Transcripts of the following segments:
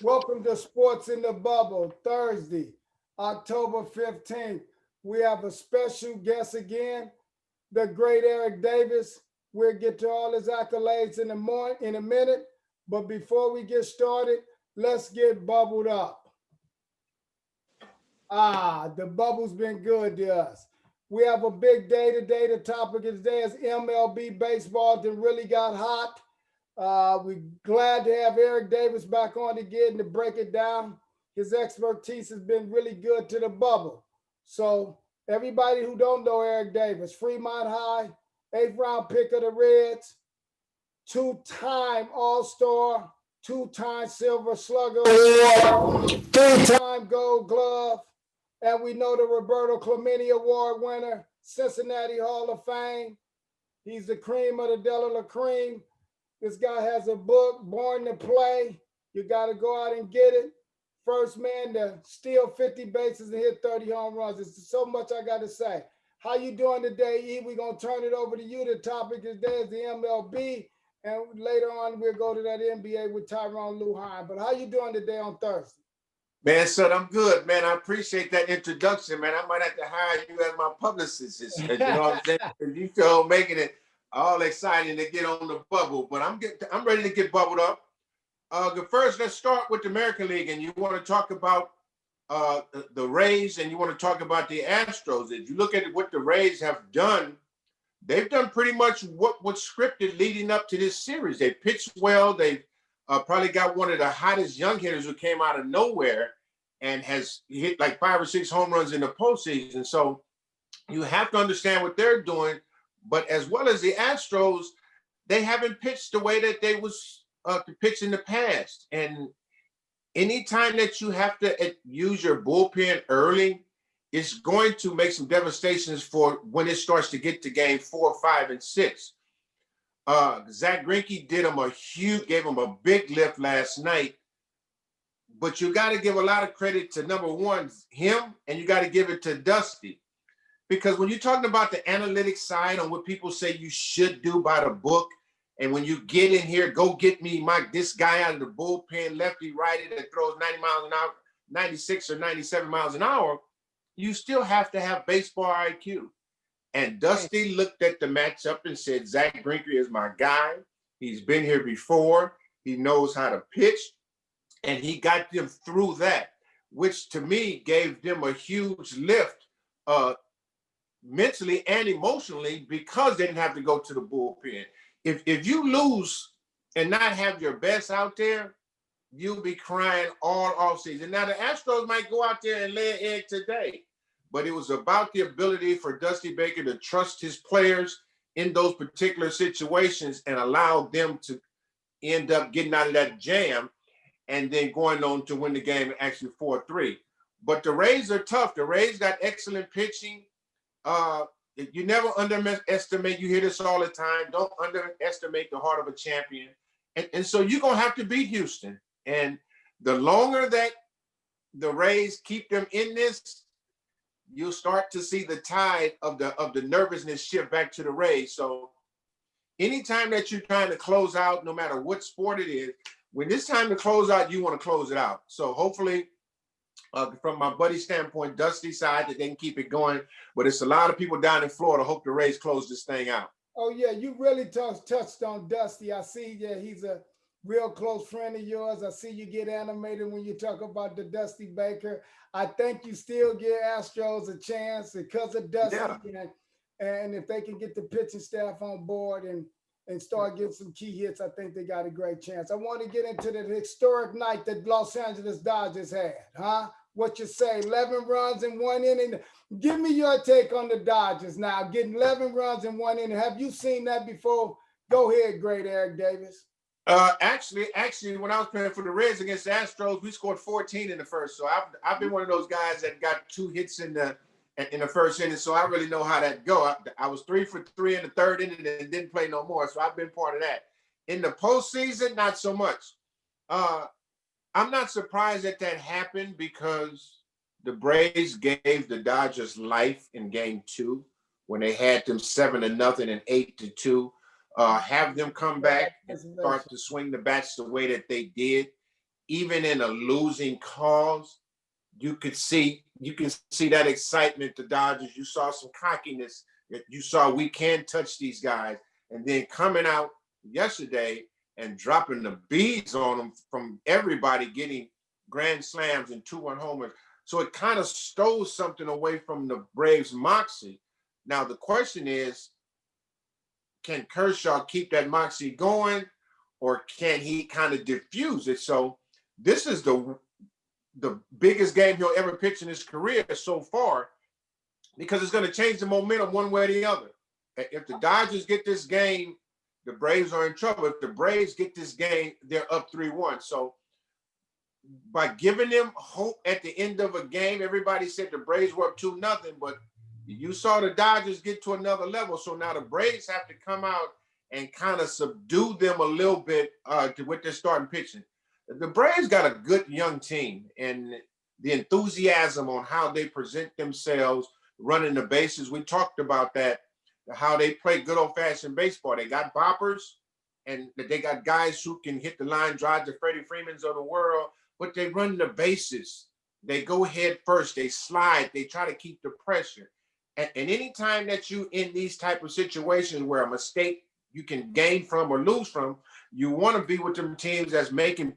Welcome to Sports in the Bubble, Thursday, October 15th. We have a special guest again, the great Eric Davis. We'll get to all his accolades in a minute. But before we get started, let's get bubbled up. The bubble's been good to us. We have a big day today. The topic of today is MLB baseball that really got hot. We're glad to have Eric Davis back on again to break it down. His expertise has been really good to the bubble. So everybody who don't know Eric Davis, Fremont High, 8th round pick of the Reds, two-time All-Star, two-time Silver Slugger, three-time Gold Glove, and we know the Roberto Clemente Award winner, Cincinnati Hall of Fame. He's the cream of the Della cream. This guy has a book, Born to Play. You got to go out and get it. First man to steal 50 bases and hit 30 home runs. There's so much I got to say. How you doing today, E? We're going to turn it over to you. The topic today is the MLB, and later on we'll go to that NBA with Tyrone Lujan. But how you doing today on Thursday? Man, son, I'm good, man. I appreciate that introduction, man. I might have to hire you as my publicist. You know what I'm saying? You still making it all exciting to get on the bubble, but I'm ready to get bubbled up. First, let's start with the American League, and you want to talk about the Rays, and you want to talk about the Astros. If you look at what the Rays have done, they've done pretty much what was scripted leading up to this series. They pitched well. They've probably got one of the hottest young hitters who came out of nowhere and has hit like 5 or 6 home runs in the postseason. So you have to understand what they're doing. But as well as the Astros, they haven't pitched the way that they was to pitch in the past. And anytime that you have to use your bullpen early, it's going to make some devastations for when it starts to get to game 4, 5, and 6. Zach Greinke gave him a big lift last night. But you got to give a lot of credit to, number one, him, and you got to give it to Dusty. Because when you're talking about the analytics side on what people say you should do by the book, and when you get in here, go get me this guy out of the bullpen, lefty, righty, that throws 90 miles an hour, 96 or 97 miles an hour, you still have to have baseball IQ. And Dusty looked at the matchup and said, Zach Greinke is my guy. He's been here before. He knows how to pitch. And he got them through that, which to me gave them a huge lift mentally and emotionally, because they didn't have to go to the bullpen. If you lose and not have your best out there, you'll be crying all offseason. Now, the Astros might go out there and lay an egg today, but it was about the ability for Dusty Baker to trust his players in those particular situations and allow them to end up getting out of that jam and then going on to win the game actually 4-3. But the Rays are tough. The Rays got excellent pitching. You never underestimate, you hear this all the time, don't underestimate the heart of a champion. And so you're going to have to beat Houston. And the longer that the Rays keep them in this, you'll start to see the tide of the nervousness shift back to the Rays. So anytime that you're trying to close out, no matter what sport it is, when it's time to close out, you want to close it out. So hopefully, from my buddy's standpoint, Dusty's side, that they can keep it going. But it's a lot of people down in Florida hope the Rays close this thing out. Oh, yeah, you really touched on Dusty. I see, yeah, he's a real close friend of yours. I see you get animated when you talk about the Dusty Baker. I think you still give Astros a chance because of Dusty. Yeah. And if they can get the pitching staff on board and start getting some key hits, I think they got a great chance. I want to get into the historic night that Los Angeles Dodgers had, huh? What you say, 11 runs in 1 inning? Give me your take on the Dodgers now, getting 11 runs in 1 inning. Have you seen that before? Go ahead, great Eric Davis. Actually, when I was playing for the Reds against the Astros, we scored 14 in the first. So I've been one of those guys that got 2 hits in the first inning, so I really know how that go. I was 3 for 3 in the third inning and didn't play no more, so I've been part of that. In the postseason, not so much. I'm not surprised that happened because the Braves gave the Dodgers life in Game 2 when they had them 7-0 and 8-2. Have them come back and start to swing the bats the way that they did. even in a losing cause, you can see that excitement. The Dodgers, you saw some cockiness. You saw we can touch these guys, and then coming out yesterday and dropping the beads on them from everybody getting grand slams and 2-1 homers. So it kind of stole something away from the Braves' moxie. Now the question is, can Kershaw keep that moxie going, or can he kind of diffuse it? So this is the biggest game he'll ever pitch in his career so far, because it's going to change the momentum one way or the other. If the Dodgers get this game, the Braves are in trouble. If the Braves get this game, they're up 3-1. So by giving them hope at the end of a game, everybody said the Braves were up 2-0, but you saw the Dodgers get to another level. So now the Braves have to come out and kind of subdue them a little bit with their starting pitching. The Braves got a good young team, and the enthusiasm on how they present themselves, running the bases. We talked about that, how they play good old-fashioned baseball. They got boppers, and they got guys who can hit the line drive, the Freddie Freemans of the world, but they run the bases. They go head first. They slide. They try to keep the pressure. And anytime that you in these type of situations where a mistake you can gain from or lose from, you want to be with them teams that's making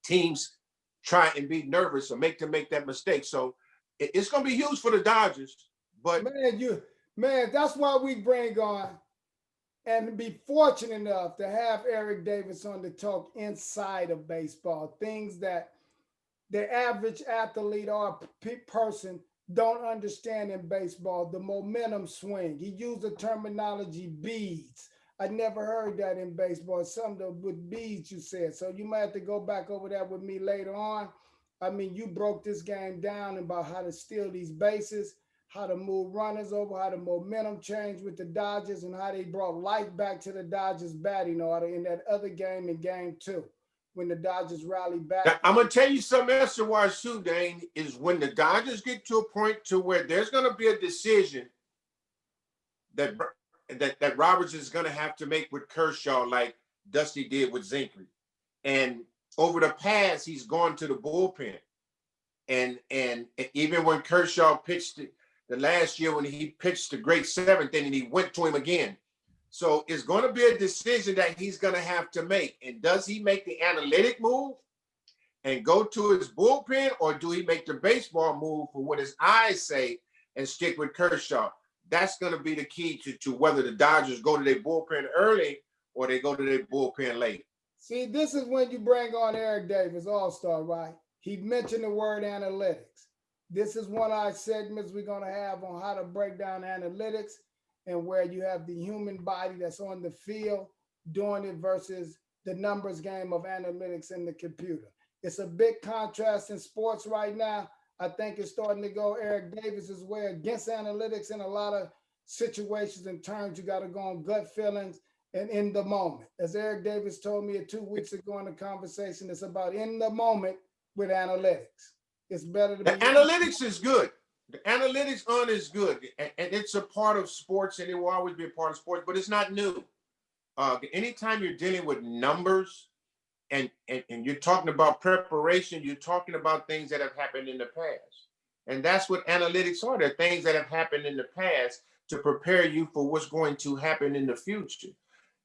teams try and be nervous or make them make that mistake. So it's going to be huge for the Dodgers. But man, that's why we bring on and be fortunate enough to have Eric Davis on to talk inside of baseball, things that the average athlete or person don't understand in baseball, the momentum swing. He used the terminology beads. I never heard that in baseball. Something with beads you said. So you might have to go back over that with me later on. I mean, you broke this game down about how to steal these bases, how to move runners over, how the momentum changed with the Dodgers, and how they brought life back to the Dodgers batting order in that other game in game 2 when the Dodgers rallied back. Now, I'm going to tell you something else to watch too, Dane, is when the Dodgers get to a point to where there's going to be a decision that Roberts is going to have to make with Kershaw, like Dusty did with Zinkery. And over the past, he's gone to the bullpen. And even when Kershaw pitched the last year, when he pitched the great 7th inning, he went to him again. So it's going to be a decision that he's going to have to make. And does he make the analytic move and go to his bullpen, or do he make the baseball move for what his eyes say and stick with Kershaw? That's going to be the key to whether the Dodgers go to their bullpen early or they go to their bullpen late. See, this is when you bring on Eric Davis, all-star, right? He mentioned the word analytics. This is one of our segments we're going to have on how to break down analytics and where you have the human body that's on the field doing it versus the numbers game of analytics in the computer. It's a big contrast in sports right now. I think it's starting to go Eric Davis's way against analytics in a lot of situations and terms. You got to go on gut feelings and in the moment. As Eric Davis told me 2 weeks ago in the conversation, it's about in the moment with analytics. It's better to be. The analytics is good. The analytics on is good. And it's a part of sports, and it will always be a part of sports, but it's not new. Anytime you're dealing with numbers and you're talking about preparation, you're talking about things that have happened in the past. And that's what analytics are. They're things that have happened in the past to prepare you for what's going to happen in the future.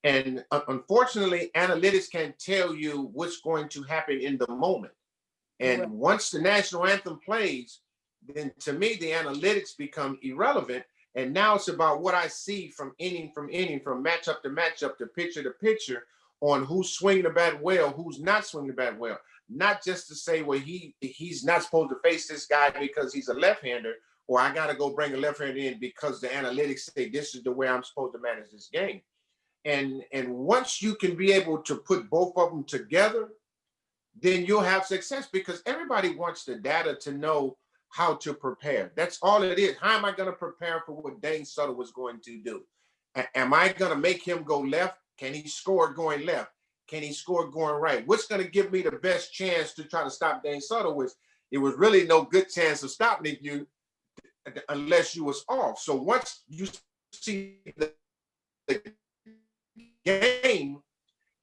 And unfortunately, analytics can tell you what's going to happen in the moment. And once the national anthem plays, then to me, the analytics become irrelevant. And now it's about what I see from inning, from matchup to matchup, to pitcher, on who's swinging the bat well, who's not swinging the bat well. Not just to say, well, he's not supposed to face this guy because he's a left-hander, or I got to go bring a left-hander in because the analytics say this is the way I'm supposed to manage this game. And once you can be able to put both of them together, then you'll have success, because everybody wants the data to know how to prepare. That's all it is. How am I going to prepare for what Dane Suttle was going to do? Am I going to make him go left? Can he score going left? Can he score going right? What's going to give me the best chance to try to stop Dane Suttle? It was really no good chance of stopping you unless you was off. So once you see the game,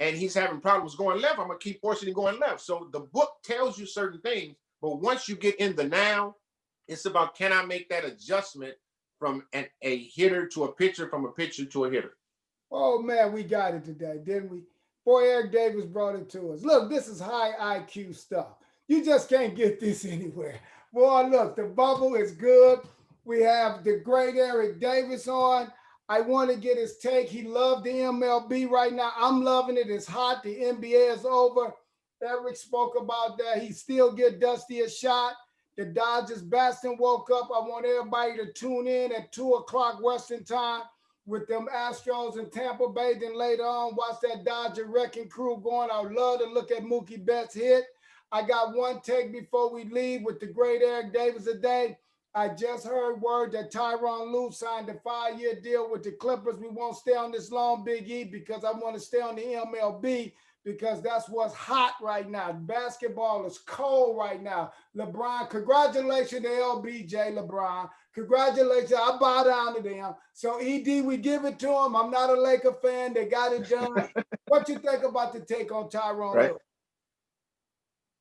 and he's having problems going left, I'm gonna keep forcing him going left. So the book tells you certain things, but once you get in the now, it's about, can I make that adjustment from a hitter to a pitcher, from a pitcher to a hitter? Oh man, we got it today, didn't we? Boy, Eric Davis brought it to us. Look, this is high IQ stuff. You just can't get this anywhere. Boy, look, the bubble is good. We have the great Eric Davis on. I want to get his take. He loved the MLB right now. I'm loving it. It's hot. The NBA is over. Eric spoke about that. He still get Dusty a shot. The Dodgers Baston woke up. I want everybody to tune in at 2 o'clock Western time with them Astros in Tampa Bay. Then later on, watch that Dodger wrecking crew going. I would love to look at Mookie Betts hit. I got one take before we leave with the great Eric Davis today. I just heard word that Tyronn Lue signed a 5-year deal with the Clippers. We won't stay on this long, Big E, because I want to stay on the MLB, because that's what's hot right now. Basketball is cold right now. LeBron, congratulations to LBJ, LeBron. Congratulations. I bow down to them. So, ED, we give it to them. I'm not a Laker fan. They got it done. What you think about the take on Tyronn Lue?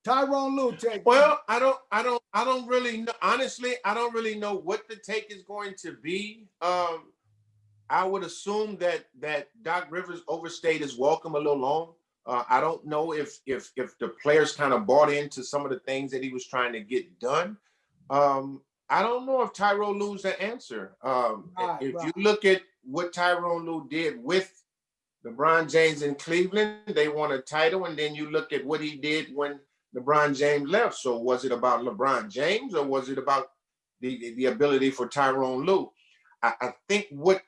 Tyronn Lue take. Well, I don't really know. Honestly, I don't really know what the take is going to be. I would assume that Doc Rivers overstayed his welcome a little long. I don't know if the players kind of bought into some of the things that he was trying to get done. I don't know if Tyronn Lue's the answer. If you look at what Tyronn Lue did with LeBron James in Cleveland, they won a title, and then you look at what he did when LeBron James left. So was it about LeBron James, or was it about the ability for Tyronn Lue? I think what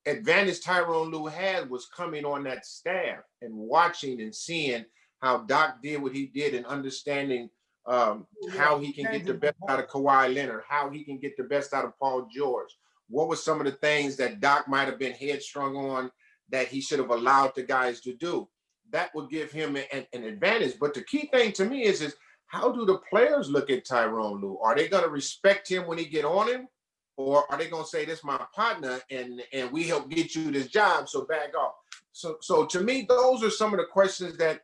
advantage Tyronn Lue had was coming on that staff and watching and seeing how Doc did what he did, and understanding how he can get the best out of Kawhi Leonard, how he can get the best out of Paul George. What were some of the things that Doc might have been headstrong on that he should have allowed the guys to do? That would give him an advantage. But the key thing to me is how do the players look at Tyronn Lue? Are they going to respect him when he get on him? Or are they going to say, this is my partner and we help get you this job, so back off? So to me, those are some of the questions that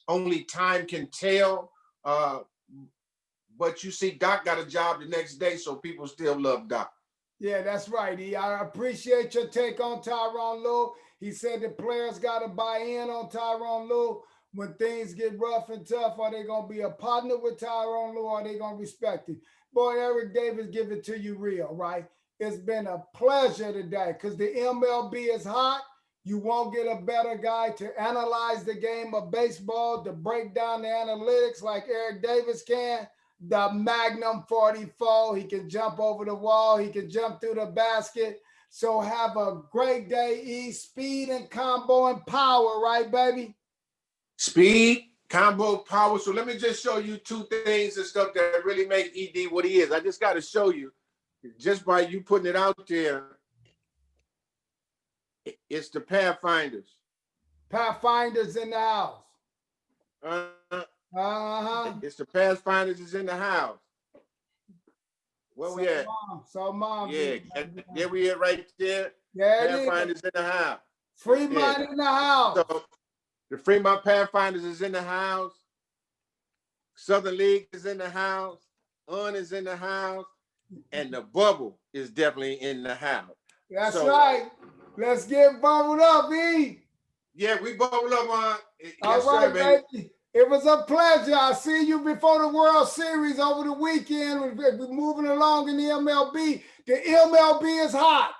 only time can tell. But you see, Doc got a job the next day, so people still love Doc. Yeah, that's right, E. I appreciate your take on Tyronn Lue. He said the players got to buy in on Tyronn Lue. When things get rough and tough, are they going to be a partner with Tyronn Lue, or are they going to respect him? Boy, Eric Davis, give it to you real, right? It's been a pleasure today, because the MLB is hot. You won't get a better guy to analyze the game of baseball, to break down the analytics like Eric Davis can. The Magnum 44, he can jump over the wall, he can jump through the basket. So have a great day, E. Speed and combo and power, right, baby? Speed, combo, power. So let me just show you two things and stuff that really make ED what he is. I just got to show you, just by you putting it out there, it's the Pathfinders. Pathfinders in the house. It's the Pathfinders is in the house. Where we at? Mom. Yeah, there we at right there. Yeah, Pathfinders in the house. Fremont in the house. So the Fremont Pathfinders is in the house. Southern League is in the house. UN is in the house. And the bubble is definitely in the house. That's right. Let's get bubbled up, E. Yeah, we bubbled up on. All right, baby. It was a pleasure. I'll see you before the World Series over the weekend. We're moving along in the MLB. The MLB is hot.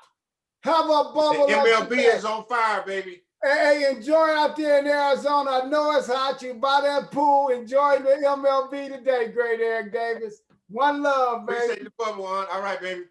Have a bubble. The MLB is on fire, baby. Hey, enjoy out there in Arizona. I know it's hot. You by that pool. Enjoy the MLB today, great Eric Davis. One love, baby. Appreciate the bubble on. All right, baby.